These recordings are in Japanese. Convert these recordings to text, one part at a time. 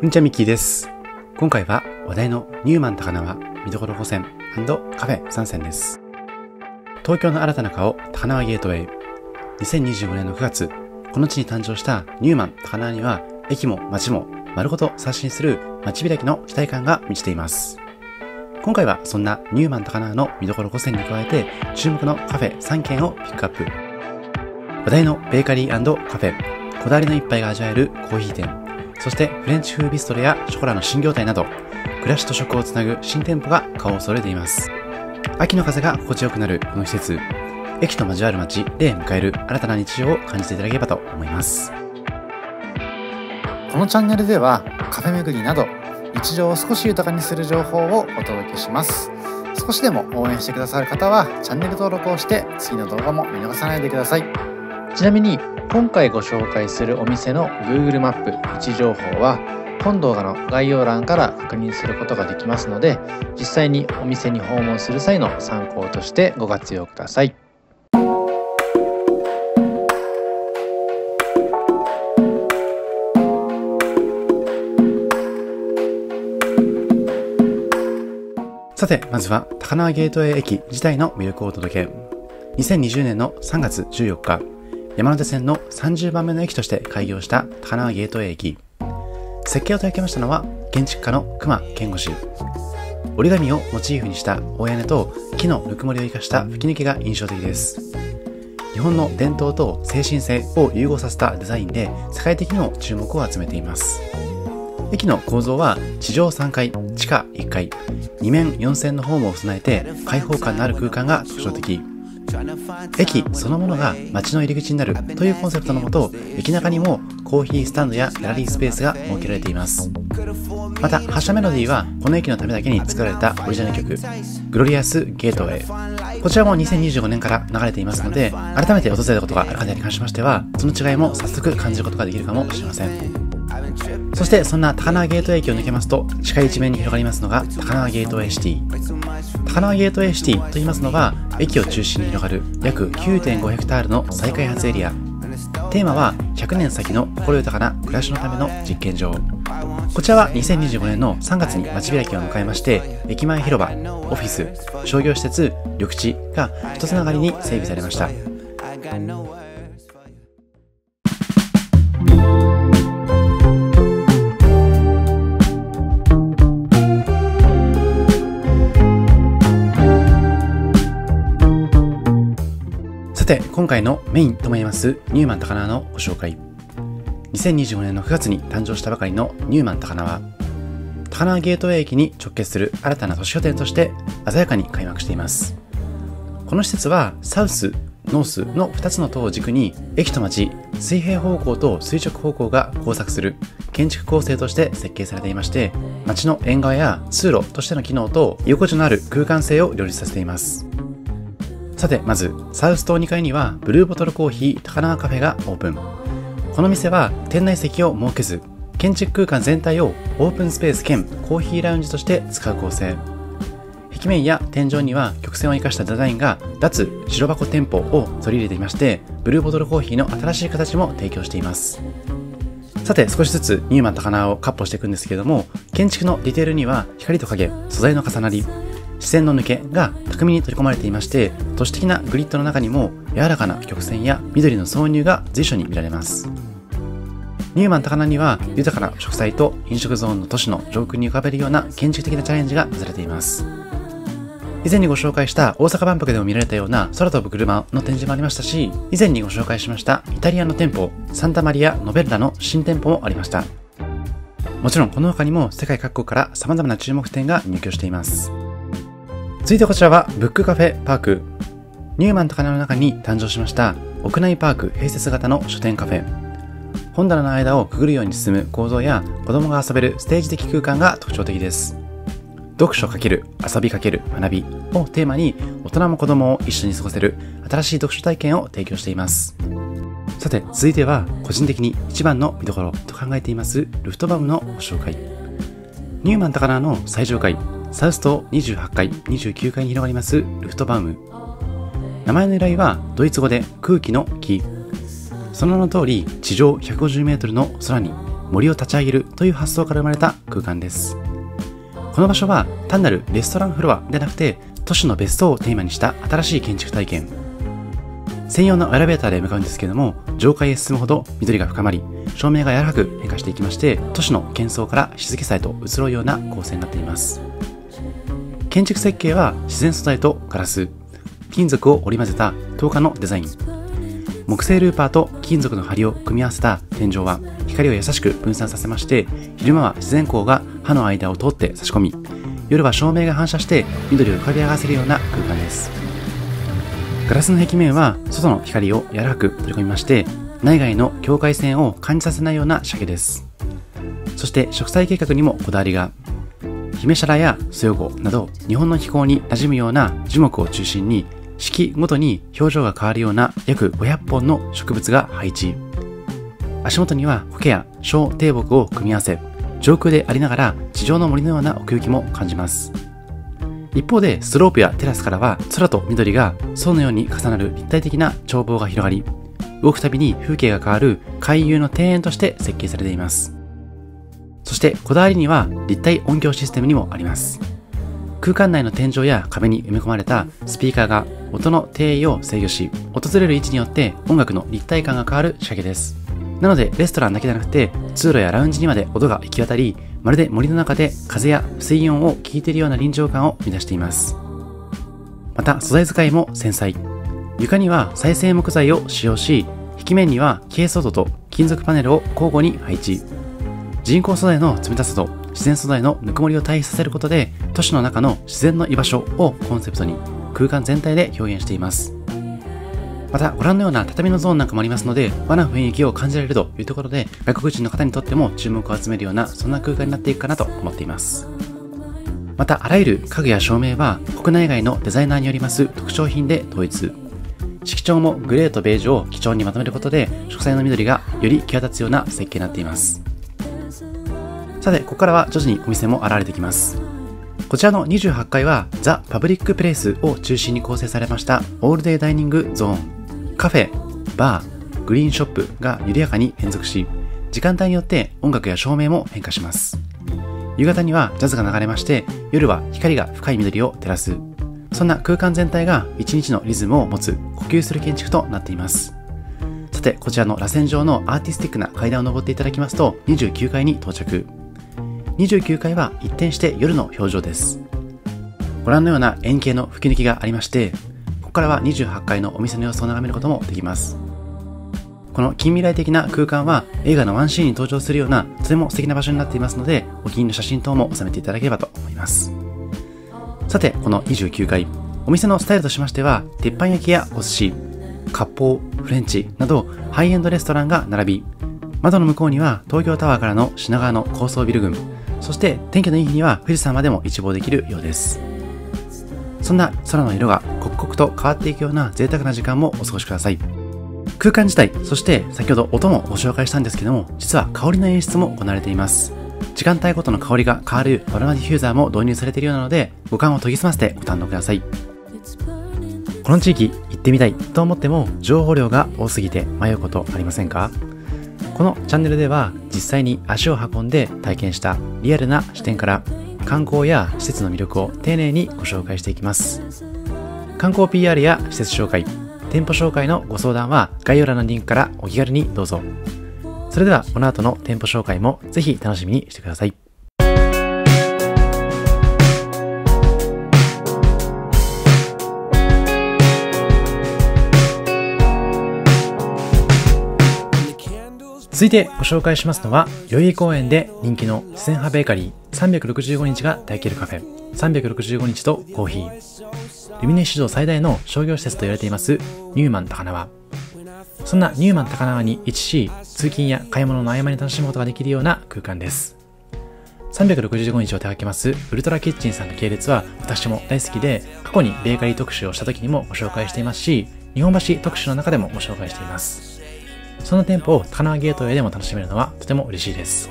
こんにちは、ミッキーです。今回は話題のニューマン高輪見どころ5選&カフェ3選です。東京の新たな顔、高輪ゲートウェイ。2025年の9月、この地に誕生したニューマン高輪には、駅も街も丸ごと刷新する街開きの期待感が満ちています。今回はそんなニューマン高輪の見どころ5選に加えて、注目のカフェ3軒をピックアップ。話題のベーカリー&カフェ、こだわりの一杯が味わえるコーヒー店、そしてフレンチ風ビストロやショコラの新業態など、暮らしと食をつなぐ新店舗が顔を揃えています。秋の風が心地よくなるこの季節、駅と交わる街で迎える新たな日常を感じていただければと思います。このチャンネルではカフェ巡りなど日常を少し豊かにする情報をお届けします。少しでも応援してくださる方はチャンネル登録をして次の動画も見逃さないでください。ちなみに今回ご紹介するお店の Google マップ位置情報は本動画の概要欄から確認することができますので、実際にお店に訪問する際の参考としてご活用ください。さて、まずは高輪ゲートウェイ駅自体の魅力をお届け。2020年の3月14日、山手線の30番目の駅として開業した高輪ゲートウェイ駅。設計を手掛けましたのは建築家の隈研吾氏。折り紙をモチーフにした大屋根と木のぬくもりを生かした吹き抜けが印象的です。日本の伝統と精神性を融合させたデザインで世界的にも注目を集めています。駅の構造は地上3階、地下1階、2面4線のホームを備えて開放感のある空間が特徴的。駅そのものが街の入り口になるというコンセプトのもと、駅中にもコーヒースタンドやギャラリースペースが設けられています。また発車メロディーはこの駅のためだけに作られたオリジナル曲グロリアスゲートウェイ。こちらも2025年から流れていますので、改めて訪れたことがある方に関しましてはその違いも早速感じることができるかもしれません。そしてそんな高輪ゲートウェイ駅を抜けますと、視界一面に広がりますのが高輪ゲートウェイシティ。高輪ゲートウェイシティと言いますのは、駅を中心に広がる約 9.5 ヘクタールの再開発エリア。テーマは100年先の心豊かな暮らしのための実験場。こちらは2025年の3月に街開きを迎えまして、駅前広場、オフィス、商業施設、緑地が一つながりに整備されました。さて、今回のメインとも言えますニューマン高輪のご紹介。2025年の9月に誕生したばかりのニューマン高輪。高輪ゲートウェイ駅に直結する新たな都市拠点として鮮やかに開幕しています。この施設はサウス、ノースの2つの塔を軸に駅と街、水平方向と垂直方向が交錯する建築構成として設計されていまして、街の縁側や通路としての機能と居心地のある空間性を両立させています。さて、まずサウス棟2階にはブルーボトルコーヒー高輪カフェがオープン。この店は店内席を設けず、建築空間全体をオープンスペース兼コーヒーラウンジとして使う構成。壁面や天井には曲線を生かしたデザインが脱白箱店舗を取り入れていまして、ブルーボトルコーヒーの新しい形も提供しています。さて、少しずつニューマン高輪をカッポしていくんですけれども、建築のディテールには光と影、素材の重なり、視線の抜けが巧みに取り込まれていまして、都市的なグリッドの中にも柔らかな曲線や緑の挿入が随所に見られます。ニューマン高輪には豊かな植栽と飲食ゾーンの都市の上空に浮かべるような建築的なチャレンジがなされています。以前にご紹介した大阪万博でも見られたような空飛ぶ車の展示もありましたし、以前にご紹介しましたイタリアの店舗サンタマリア・ノベッラの新店舗もありました。もちろんこの他にも世界各国から様々な注目店が入居しています。続いてこちらはブックカフェパーク。ニューマン高輪の中に誕生しました屋内パーク併設型の書店カフェ。本棚の間をくぐるように進む構造や子供が遊べるステージ的空間が特徴的です。読書×遊び×学びをテーマに大人も子供も一緒に過ごせる新しい読書体験を提供しています。さて、続いては個人的に一番の見どころと考えていますルフトバウムのご紹介。ニューマン高輪の最上階サウス棟28階、29階に広がりますルフトバウム。名前の由来はドイツ語で空気の木。その名の通り地上150メートルの空に森を立ち上げるという発想から生まれた空間です。この場所は単なるレストランフロアでなくて、都市の別荘をテーマにした新しい建築体験。専用のエレベーターで向かうんですけれども、上階へ進むほど緑が深まり、照明が柔らかく変化していきまして、都市の喧騒から静けさへと移ろうような構成になっています。建築設計は自然素材とガラス、金属を織り交ぜた透過のデザイン。木製ルーパーと金属の梁を組み合わせた天井は光を優しく分散させまして、昼間は自然光が刃の間を通って差し込み、夜は照明が反射して緑を浮かび上がらせるような空間です。ガラスの壁面は外の光を柔らかく取り込みまして、内外の境界線を感じさせないような仕掛けです。そして植栽計画にもこだわりが、ヒメシャラやソヨゴなど日本の気候に馴染むような樹木を中心に、四季ごとに表情が変わるような約500本の植物が配置。足元には苔や小低木を組み合わせ、上空でありながら地上の森のような奥行きも感じます。一方でスロープやテラスからは空と緑が層のように重なる立体的な眺望が広がり、動くたびに風景が変わる回遊の庭園として設計されています。そしてこだわりには立体音響システムにもあります。空間内の天井や壁に埋め込まれたスピーカーが音の定位を制御し、訪れる位置によって音楽の立体感が変わる仕掛けです。なのでレストランだけでなくて、通路やラウンジにまで音が行き渡り、まるで森の中で風や水温を聞いているような臨場感を生み出しています。また素材使いも繊細。床には再生木材を使用し、壁面には珪藻土と金属パネルを交互に配置。人工素材の冷たさと自然素材のぬくもりを対比させることで、都市の中の自然の居場所をコンセプトに空間全体で表現しています。またご覧のような畳のゾーンなんかもありますので、和な雰囲気を感じられるというところで、外国人の方にとっても注目を集めるような、そんな空間になっていくかなと思っています。またあらゆる家具や照明は国内外のデザイナーによります特徴品で統一。色調もグレーとベージュを基調にまとめることで、植栽の緑がより際立つような設計になっています。さて、ここからは徐々にお店も現れてきます。こちらの28階はザ・パブリックプレイスを中心に構成されましたオールデイダイニングゾーン。カフェ、バー、グリーンショップが緩やかに連続し、時間帯によって音楽や照明も変化します。夕方にはジャズが流れまして、夜は光が深い緑を照らす。そんな空間全体が一日のリズムを持つ呼吸する建築となっています。さて、こちらの螺旋状のアーティスティックな階段を登っていただきますと、29階に到着。29階は一転して夜の表情です。ご覧のような円形の吹き抜きがありまして、ここからは28階のお店の様子を眺めることもできます。この近未来的な空間は映画のワンシーンに登場するようなとても素敵な場所になっていますので、お気に入りの写真等も収めていただければと思います。さて、この29階、お店のスタイルとしましては、鉄板焼きやお寿司、割烹、フレンチなどハイエンドレストランが並び、窓の向こうには東京タワーからの品川の高層ビル群、そして天気のいい日には富士山までも一望できるようです。そんな空の色が刻々と変わっていくような贅沢な時間もお過ごしください。空間自体、そして先ほど音もご紹介したんですけども、実は香りの演出も行われています。時間帯ごとの香りが変わるアロマディフューザーも導入されているようなので、五感を研ぎ澄ませてご堪能ください。この地域行ってみたいと思っても情報量が多すぎて迷うことありませんか？このチャンネルでは実際に足を運んで体験したリアルな視点から観光や施設の魅力を丁寧にご紹介していきます。観光 PR や施設紹介、店舗紹介のご相談は概要欄のリンクからお気軽にどうぞ。それではこの後の店舗紹介もぜひ楽しみにしてください。続いてご紹介しますのは、代々木公園で人気の自然派ベーカリー365日が体験るカフェ365日とコーヒー。ルミネ史上最大の商業施設と言われていますニューマン高輪。そんなニューマン高輪に位置し、通勤や買い物の合間に楽しむことができるような空間です。365日を手掛けますウルトラキッチンさんの系列は私も大好きで、過去にベーカリー特集をした時にもご紹介していますし、日本橋特集の中でもご紹介しています。その店舗を高輪ゲートウェイでも楽しめるのはとても嬉しいです。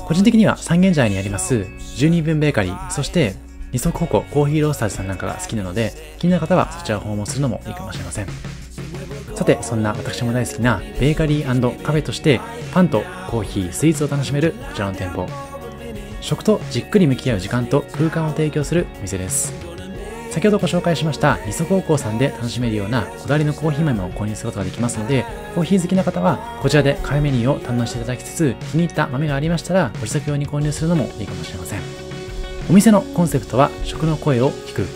個人的には三軒茶屋にあります十人分ベーカリー、そして二足歩行コーヒーロースターズさんなんかが好きなので、気になる方はそちらを訪問するのもいいかもしれません。さて、そんな私も大好きなベーカリー&カフェとしてパンとコーヒー、スイーツを楽しめるこちらの店舗。食とじっくり向き合う時間と空間を提供するお店です。先ほどご紹介しました味噌高校さんで楽しめるようなこだわりのコーヒー豆を購入することができますので、コーヒー好きな方はこちらでカフェメニューを堪能していただきつつ、気に入った豆がありましたらご自宅用に購入するのもいいかもしれません。お店のコンセプトは食の声を聞く。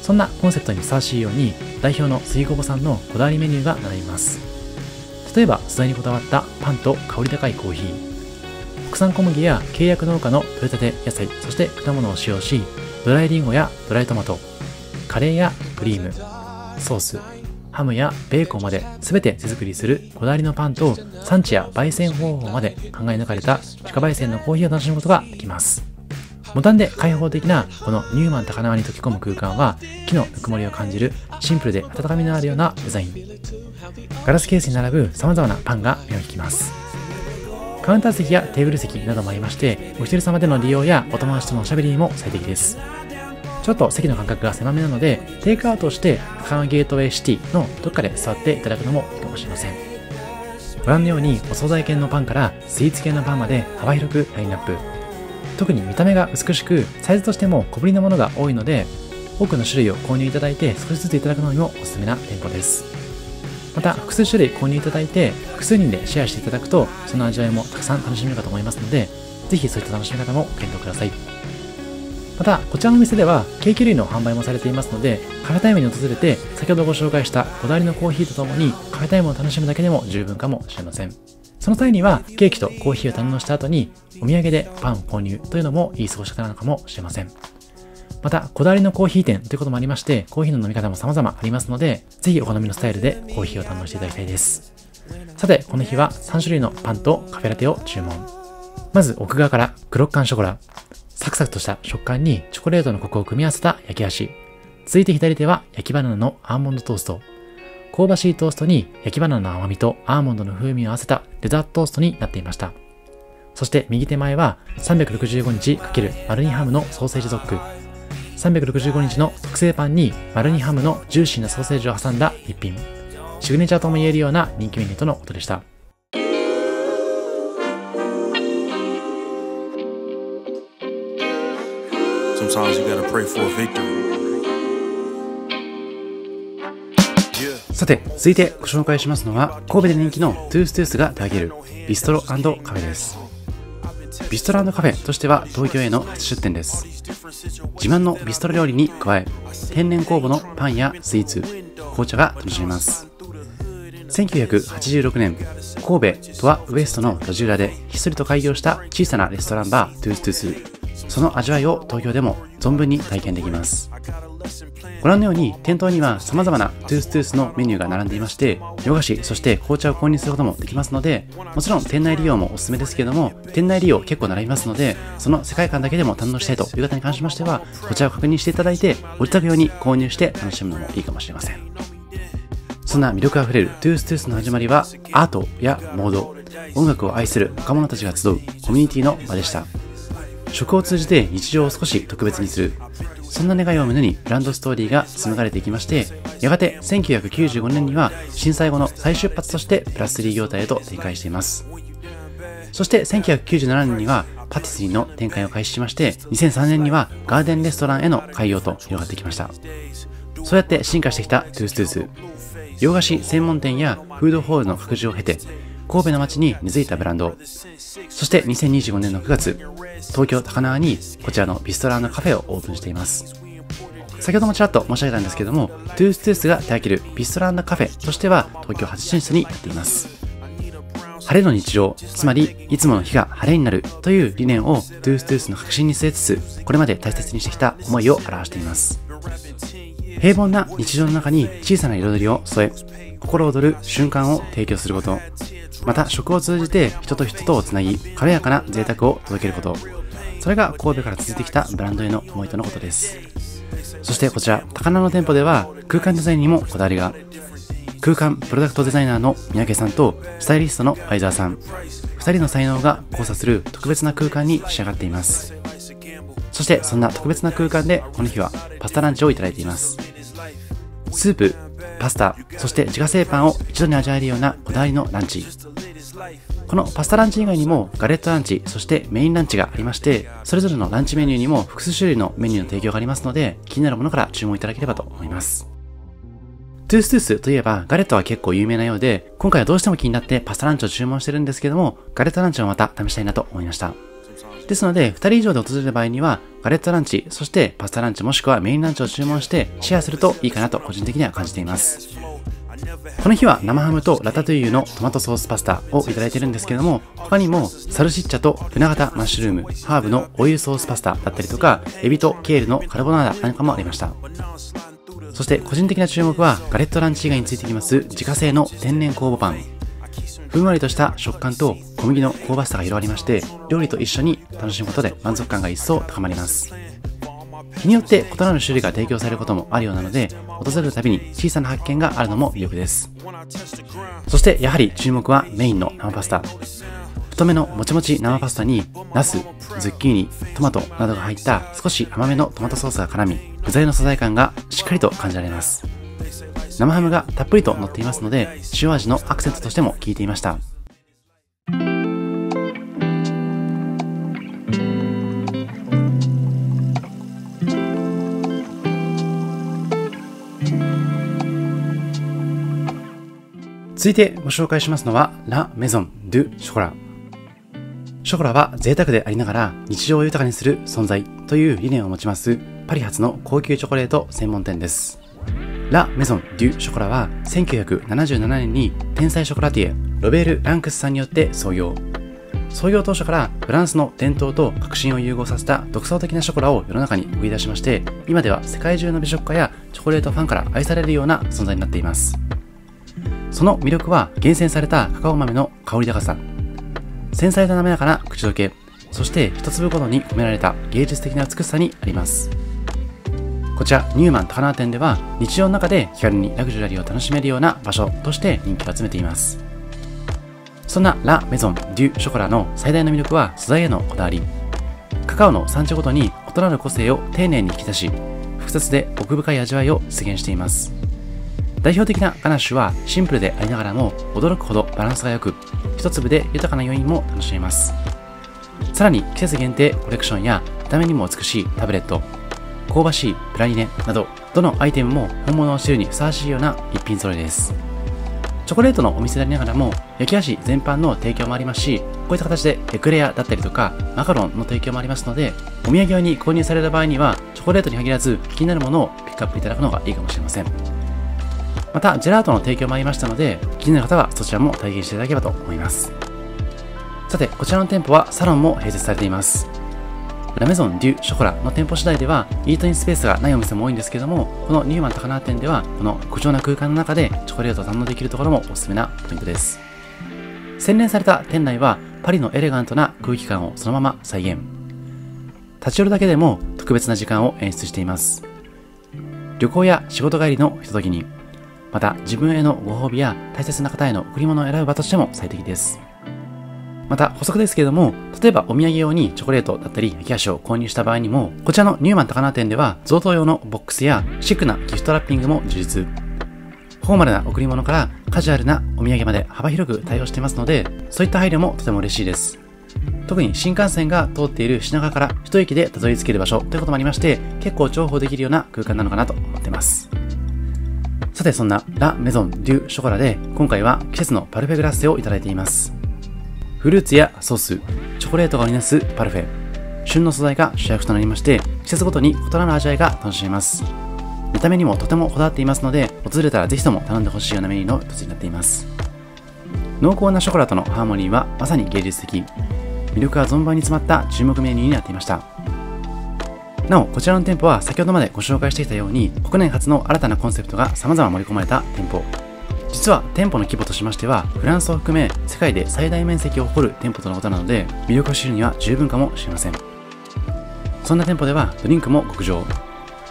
そんなコンセプトにふさわしいように代表の杉久保さんのこだわりメニューが並びます。例えば素材にこだわったパンと香り高いコーヒー、国産小麦や契約農家の取れたて野菜、そして果物を使用し、ドライリンゴやドライトマト、カレーやクリーム、ソース、ハムやベーコンまで全て手作りするこだわりのパンと、産地や焙煎方法まで考え抜かれた自家焙煎のコーヒーを楽しむことができます。モダンで開放的なこのニューマン高輪に溶け込む空間は、木のぬくもりを感じるシンプルで温かみのあるようなデザイン。ガラスケースに並ぶ様々なパンが目を引きます。カウンター席やテーブル席などもありまして、お一人様での利用やお友達とのおしゃべりにも最適です。ちょっと席の間隔が狭めなので、テイクアウトをして高輪ゲートウェイシティのどっかで座っていただくのもいいかもしれません。ご覧のようにお惣菜系のパンからスイーツ系のパンまで幅広くラインナップ。特に見た目が美しく、サイズとしても小ぶりなものが多いので、多くの種類を購入いただいて少しずついただくのにもおすすめな店舗です。また複数種類購入いただいて複数人でシェアしていただくと、その味わいもたくさん楽しめるかと思いますので、ぜひそういった楽しみ方もご検討ください。またこちらのお店ではケーキ類の販売もされていますので、カフェタイムに訪れて先ほどご紹介したこだわりのコーヒーとともにカフェタイムを楽しむだけでも十分かもしれません。その際にはケーキとコーヒーを堪能した後にお土産でパンを購入というのもいい過ごし方なのかもしれません。またこだわりのコーヒー店ということもありまして、コーヒーの飲み方も様々ありますので、ぜひお好みのスタイルでコーヒーを堪能していただきたいです。さて、この日は3種類のパンとカフェラテを注文。まず奥側からクロッカンショコラ、サクサクとした食感にチョコレートのコクを組み合わせた焼き菓子。続いて左手は焼きバナナのアーモンドトースト。香ばしいトーストに焼きバナナの甘みとアーモンドの風味を合わせたデザートトーストになっていました。そして右手前は365日×マルニハムのソーセージドッグ。365日の特製パンにマルニハムのジューシーなソーセージを挟んだ一品。シグネチャーとも言えるような人気メニューとのことでした。さて、続いてご紹介しますのは、神戸で人気のトゥーストゥースが手掛けるビストロ&カフェです。ビストロ&カフェとしては東京への初出店です。自慢のビストロ料理に加え、天然酵母のパンやスイーツ、紅茶が楽しめます。1986年、神戸トアウエストの路地裏でひっそりと開業した小さなレストランバートゥーストゥース。その味わいを東京でも存分に体験できます。ご覧のように店頭には様々なトゥーストゥースのメニューが並んでいまして、洋菓子、そして紅茶を購入することもできますので、もちろん店内利用もおすすめですけれども、店内利用結構並びますので、その世界観だけでも堪能したいという方に関しましては、こちらを確認していただいて、ご自宅用に購入して楽しむのもいいかもしれません。そんな魅力あふれるトゥーストゥースの始まりは、アートやモード、音楽を愛する若者たちが集うコミュニティの場でした。食を通じて日常を少し特別にする、そんな願いを胸にブランドストーリーが紡がれていきまして、やがて1995年には震災後の再出発としてプラス3業態へと展開しています。そして1997年にはパティスリーの展開を開始しまして、2003年にはガーデンレストランへの開業と広がってきました。そうやって進化してきたトゥーストゥース、洋菓子専門店やフードホールの拡充を経て神戸の街に根付いたブランド。そして2025年の9月、東京高輪にこちらのビストロ&カフェをオープンしています。先ほどもちらっと申し上げたんですけども、トゥーストゥースが手掛けるビストロ&カフェとしては東京初進出になっています。晴れの日常、つまりいつもの日が晴れになるという理念をトゥーストゥースの核心に据えつつ、これまで大切にしてきた思いを表しています。平凡な日常の中に小さな彩りを添え、心躍る瞬間を提供すること、また食を通じて人と人とをつなぎ、軽やかな贅沢を届けること、それが神戸から続いてきたブランドへの思いとのことです。そしてこちら高輪の店舗では空間デザインにもこだわりが。空間プロダクトデザイナーの三宅さんとスタイリストの相沢さん、2人の才能が交差する特別な空間に仕上がっています。そしてそんな特別な空間でこの日はパスタランチをいただいています。スープ、パスタ、そして自家製パンを一度に味わえるようなこだわりのランチ。このパスタランチ以外にもガレットランチ、そしてメインランチがありまして、それぞれのランチメニューにも複数種類のメニューの提供がありますので、気になるものから注文いただければと思います。トゥーストゥースといえばガレットは結構有名なようで、今回はどうしても気になってパスタランチを注文してるんですけども、ガレットランチをまた試したいなと思いました。ですので、2人以上で訪れる場合には、ガレットランチ、そしてパスタランチもしくはメインランチを注文してシェアするといいかなと個人的には感じています。この日は生ハムとラタトゥイユのトマトソースパスタをいただいてるんですけども、他にもサルシッチャと船型マッシュルーム、ハーブのオイルソースパスタだったりとか、エビとケールのカルボナーラなんかもありました。そして個人的な注目はガレットランチ以外についてきます自家製の天然酵母パン。ふんわりとした食感と小麦の香ばしさが広がりまして、料理と一緒に楽しむことで満足感が一層高まります。日によって異なる種類が提供されることもあるようなので、訪れるたびに小さな発見があるのも魅力です。そしてやはり注目はメインの生パスタ。太めのもちもち生パスタにナス、ズッキーニ、トマトなどが入った少し甘めのトマトソースが絡み、具材の素材感がしっかりと感じられます。生ハムがたっぷりと乗っていますので、塩味のアクセントとしても効いていました。続いてご紹介しますのはラ・メゾン・ドゥ・ショコラ。ショコラは贅沢でありながら日常を豊かにする存在という理念を持ちますパリ発の高級チョコレート専門店です。ラ・メゾン・デュ・ショコラは1977年に天才ショコラティエロベール・ランクスさんによって創業。創業当初からフランスの伝統と革新を融合させた独創的なショコラを世の中に送り出しまして、今では世界中の美食家やチョコレートファンから愛されるような存在になっています。その魅力は厳選されたカカオ豆の香り高さ、繊細で滑らかな口どけ、そして一粒ごとに込められた芸術的な美しさにあります。こちらニューマン高輪店では日常の中で気軽にラグジュアリーを楽しめるような場所として人気を集めています。そんなラ・メゾン・デュ・ショコラの最大の魅力は素材へのこだわり。カカオの産地ごとに異なる個性を丁寧に引き出し、複雑で奥深い味わいを実現しています。代表的なガナッシュはシンプルでありながらも驚くほどバランスが良く、一粒で豊かな余韻も楽しめます。さらに季節限定コレクションや見た目にも美しいタブレット、香ばしいプラリネなど、どのアイテムも本物を知るにふさわしいような一品揃いです。チョコレートのお店でありながらも焼き菓子全般の提供もありますし、こういった形でエクレアだったりとかマカロンの提供もありますので、お土産用に購入された場合にはチョコレートに限らず気になるものをピックアップいただくのがいいかもしれません。またジェラートの提供もありましたので、気になる方はそちらも体験していただければと思います。さて、こちらの店舗はサロンも併設されています。ラメゾン・デュ・ショコラの店舗次第ではイートインスペースがないお店も多いんですけども、このニューマン高輪店ではこの貴重な空間の中でチョコレートを堪能できるところもおすすめなポイントです。洗練された店内はパリのエレガントな空気感をそのまま再現。立ち寄るだけでも特別な時間を演出しています。旅行や仕事帰りのひとときに、また自分へのご褒美や大切な方への贈り物を選ぶ場としても最適です。また補足ですけれども、例えばお土産用にチョコレートだったり焼き菓子を購入した場合にも、こちらのニューマン高輪店では贈答用のボックスやシックなギフトラッピングも充実。フォーマルな贈り物からカジュアルなお土産まで幅広く対応していますので、そういった配慮もとても嬉しいです。特に新幹線が通っている品川から一駅でたどり着ける場所ということもありまして、結構重宝できるような空間なのかなと思っています。さて、そんなラ・メゾン・デュ・ショコラで今回は季節のパルフェグラッセをいただいています。フルーツやソース、チョコレートが織りなすパルフェ、旬の素材が主役となりまして、季節ごとに異なる味わいが楽しめます。見た目にもとてもこだわっていますので、訪れたらぜひとも頼んでほしいようなメニューの一つになっています。濃厚なショコラとのハーモニーはまさに芸術的、魅力が存分に詰まった注目メニューになっていました。なお、こちらの店舗は先ほどまでご紹介してきたように、国内初の新たなコンセプトが様々盛り込まれた店舗。実は店舗の規模としましては、フランスを含め世界で最大面積を誇る店舗とのことなので、魅力を知るには十分かもしれません。そんな店舗ではドリンクも極上。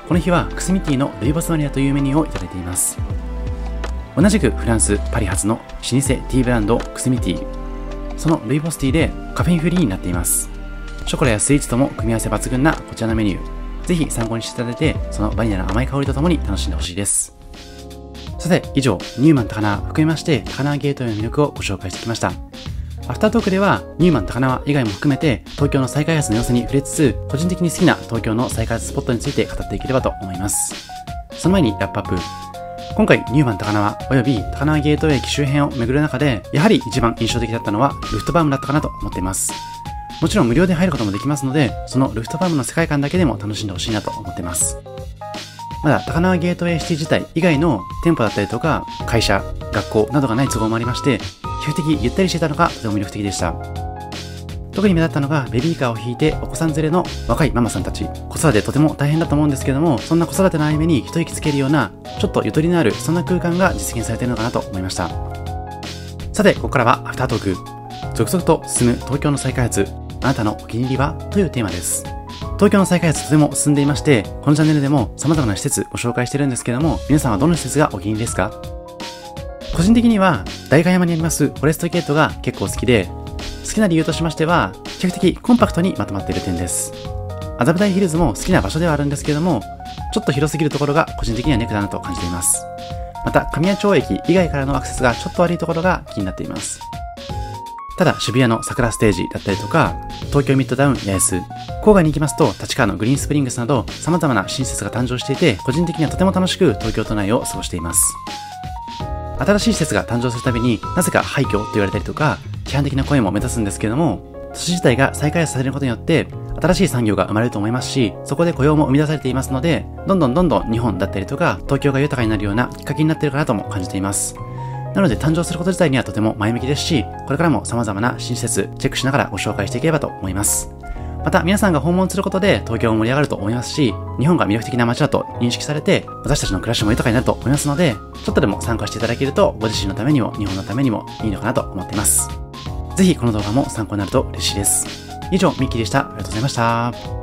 この日はクスミティのルイボスマニアというメニューをいただいています。同じくフランス・パリ発の老舗ティーブランドクスミティ。そのルイボスティーでカフェインフリーになっています。ショコラやスイーツとも組み合わせ抜群なこちらのメニュー。ぜひ参考にしていただいて、そのバニラの甘い香りとともに楽しんでほしいです。さて、以上、ニューマン高輪含めまして、高輪ゲートウェイの魅力をご紹介してきました。アフタートークでは、ニューマン高輪以外も含めて、東京の再開発の様子に触れつつ、個人的に好きな東京の再開発スポットについて語っていければと思います。その前にラップアップ。今回、ニューマン高輪及び高輪ゲートウェイ駅周辺を巡る中で、やはり一番印象的だったのは、ルフトバームだったかなと思っています。もちろん無料で入ることもできますので、そのルフトバームの世界観だけでも楽しんでほしいなと思っています。まだ高輪ゲートウェイシティ自体以外の店舗だったりとか、会社、学校などがない都合もありまして、比較的ゆったりしていたのがとても魅力的でした。特に目立ったのがベビーカーを引いてお子さん連れの若いママさんたち。子育てとても大変だと思うんですけども、そんな子育ての合間に一息つけるような、ちょっとゆとりのあるそんな空間が実現されているのかなと思いました。さて、ここからはアフタートーク。続々と進む東京の再開発。あなたのお気に入りはというテーマです。東京の再開発とても進んでいまして、このチャンネルでも様々な施設ご紹介してるんですけども、皆さんはどの施設がお気に入りですか？個人的には、代官山にありますフォレストゲートが結構好きで、好きな理由としましては、比較的コンパクトにまとまっている点です。麻布台ヒルズも好きな場所ではあるんですけども、ちょっと広すぎるところが個人的にはネックだなと感じています。また、神谷町駅以外からのアクセスがちょっと悪いところが気になっています。ただ、渋谷の桜ステージだったりとか、東京ミッドタウン八重洲、郊外に行きますと立川のグリーンスプリングスなど様々な新施設が誕生していて、個人的にはとても楽しく東京都内を過ごしています。新しい施設が誕生するたびになぜか廃墟と言われたりとか、批判的な声も目立つんですけれども、都市自体が再開発されることによって新しい産業が生まれると思いますし、そこで雇用も生み出されていますので、どんどん日本だったりとか東京が豊かになるようなきっかけになっているかなとも感じています。なので誕生すること自体にはとても前向きですし、これからも様々な新施設チェックしながらご紹介していければと思います。また皆さんが訪問することで東京も盛り上がると思いますし、日本が魅力的な街だと認識されて、私たちの暮らしも豊かになると思いますので、ちょっとでも参加していただけるとご自身のためにも日本のためにもいいのかなと思っています。ぜひこの動画も参考になると嬉しいです。以上、ミッキーでした。ありがとうございました。